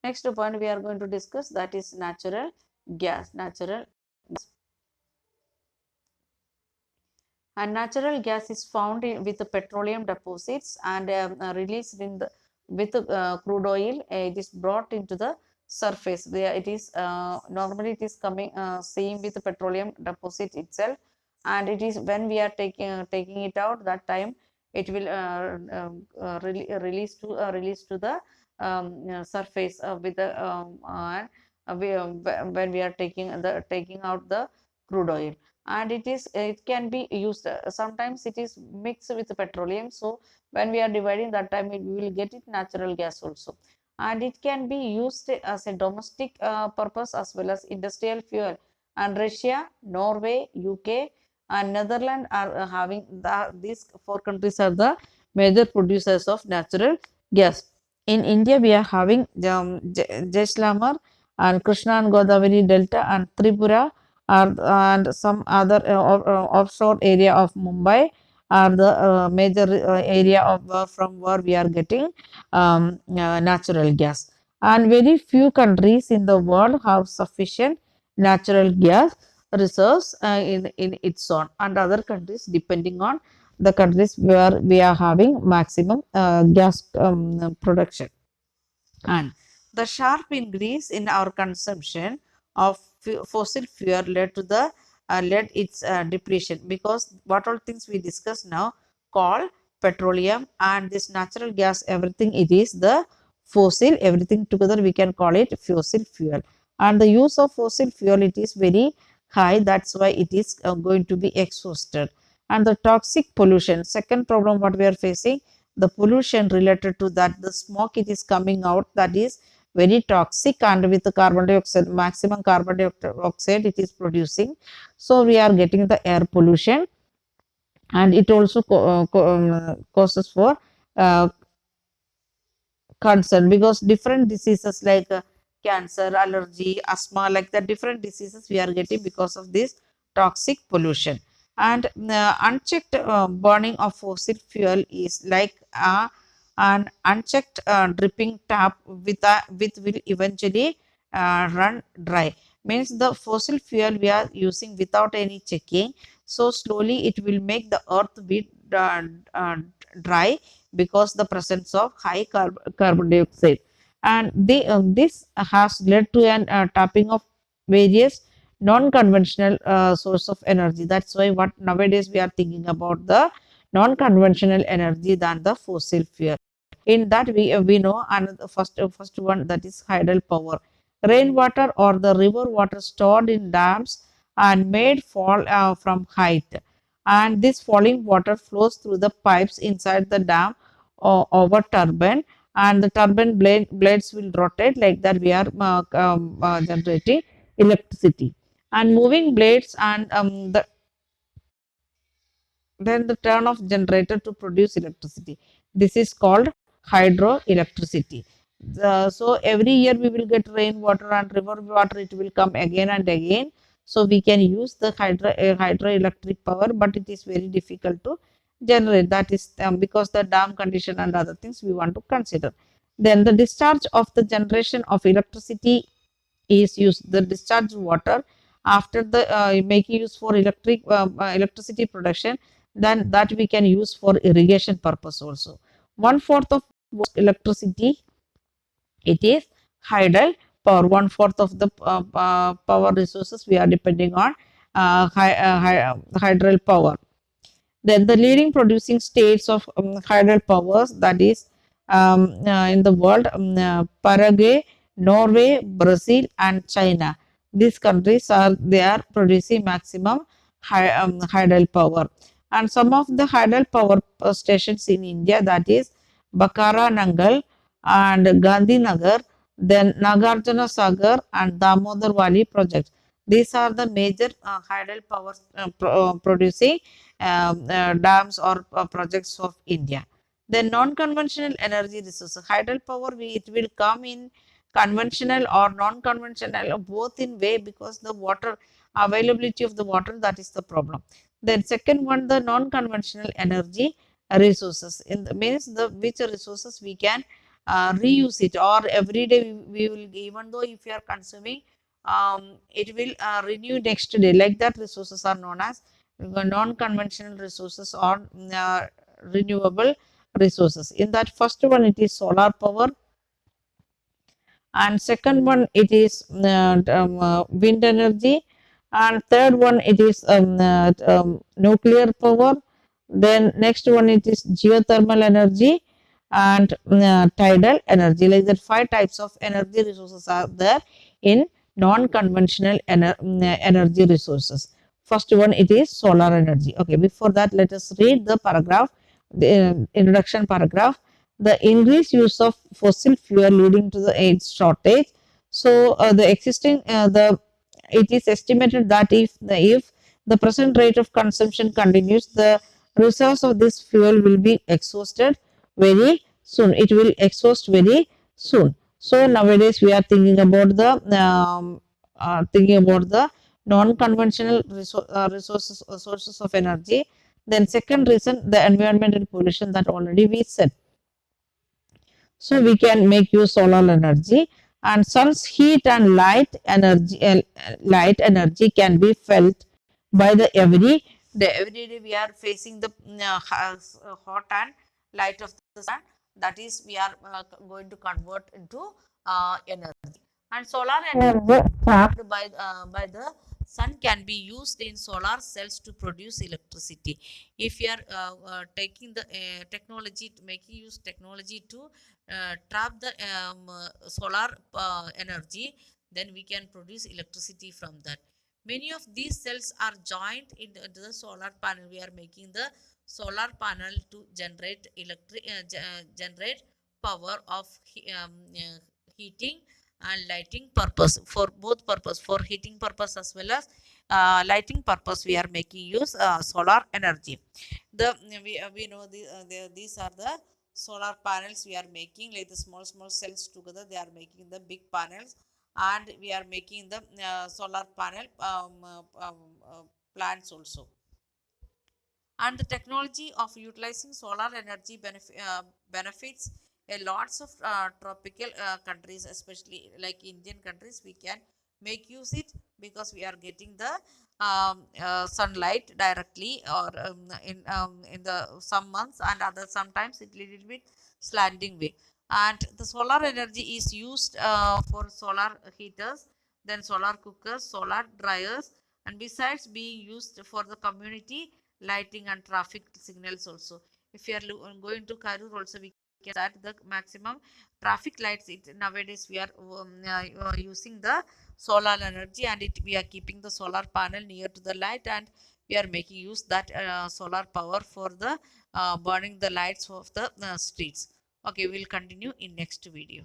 Next point we are going to discuss, that is natural gas. And natural gas is found with the petroleum deposits and released in the with crude oil. It is brought into the surface where it is normally it is coming same with the petroleum deposit itself, and it is when we are taking it out, that time it will release to the surface with the when we are taking out the crude oil. And it can be used, sometimes it is mixed with petroleum, so when we are dividing, that time we will get it natural gas also. And it can be used as a domestic purpose as well as industrial fuel. And Russia, Norway, UK and Netherlands are having these four countries are the major producers of natural gas. In India we are having Jaisalmer and Krishna and Godavari Delta and Tripura and some other offshore area of Mumbai are the major area of from where we are getting natural gas. And very few countries in the world have sufficient natural gas reserves in its own, and other countries depending on the countries where we are having maximum gas production. And the sharp increase in our consumption of fossil fuel led to the led its depletion, because what all things we discuss now, coal, petroleum and this natural gas, everything it is the fossil, everything together we can call it fossil fuel. And the use of fossil fuel, it is very high, that's why it is going to be exhausted. And the toxic pollution, second problem what we are facing, the pollution related to that, the smoke it is coming out, that is very toxic, and with the carbon dioxide, maximum carbon dioxide it is producing, so we are getting the air pollution. And it also causes for uh, concern, because different diseases like cancer, allergy, asthma, like the different diseases we are getting because of this toxic pollution. And unchecked burning of fossil fuel is like an unchecked dripping tap with will eventually run dry. Means the fossil fuel we are using without any checking, so slowly it will make the earth be dry, because the presence of high carbon dioxide. And this has led to an tapping of various non-conventional source of energy. That's why what nowadays we are thinking about the non-conventional energy than the fossil fuel. In that we know, and the first one, that is hydel power. Rainwater or the river water stored in dams and made fall from height, and this falling water flows through the pipes inside the dam over turbine, and the turbine blades will rotate, like that we are generating electricity. And moving blades and then the turn of generator to produce electricity. This is called hydroelectricity. So every year we will get rainwater and river water, it will come again and again. So we can use the hydroelectric power, but it is very difficult to generate. That is because the dam condition and other things we want to consider. Then the discharge of the generation of electricity is used. The discharge water after the making use for electricity production, then that we can use for irrigation purpose also. One fourth of electricity, it is hydel power. One fourth of the power resources we are depending on hydel power. Then the leading producing states of hydel powers, that is in the world, Paraguay, Norway, Brazil and China. These countries are, they are producing maximum hydel power. And some of the hydel power stations in India, that is Bakara Nangal and Gandhinagar, then Nagarjuna Sagar and Damodar Valley projects. These are the major hydel power producing dams or projects of India. Then non-conventional energy resources, hydel power, it will come in conventional or non-conventional, both in way, because the water availability of the water, that is the problem. Then second one, the non-conventional energy resources, in the means the which resources we can reuse it, or every day we will, even though if you are consuming, it will renew next day. Like that, resources are known as non-conventional resources or renewable resources. In that first one, it is solar power, and second one it is wind energy, and third one it is nuclear power. Then next one it is geothermal energy and tidal energy. Like that, five types of energy resources are there in non-conventional energy resources. First one it is solar energy. Okay, before that let us read the paragraph, the introduction paragraph. The increased use of fossil fuel leading to the aid shortage. So the existing the it is estimated that if the present rate of consumption continues, the reserves of this fuel will be exhausted very soon. It will exhaust very soon. So nowadays we are thinking about the non-conventional resources sources of energy. Then second reason, the environmental pollution, that already we said. So we can make use solar energy, and sun's heat and light energy can be felt by the every day. Every day we are facing the hot and light of the sun. That is, we are going to convert into energy. And solar energy trapped by the sun can be used in solar cells to produce electricity. If you are taking the technology, making use technology to trap the solar energy, then we can produce electricity from that. Many of these cells are joined into the solar panel. We are making the solar panel to generate generate power of heating and lighting purpose, for both purpose, for heating purpose as well as lighting purpose. We are making use solar energy. We know these are the solar panels we are making, like the small cells together they are making the big panels, and we are making the solar panel plants also. And the technology of utilizing solar energy benefits a lots of tropical countries, especially like Indian countries. We can make use it because we are getting the sunlight directly, or in the some months, and other sometimes it little bit slanting way. And the solar energy is used for solar heaters, then solar cookers, solar dryers, and besides being used for the community lighting and traffic signals also. If you are going to Karur also, we can start the maximum traffic lights. Nowadays we are using the solar energy, and we are keeping the solar panel near to the light, and we are making use that solar power for the burning the lights of the streets. Okay, we'll continue in next video.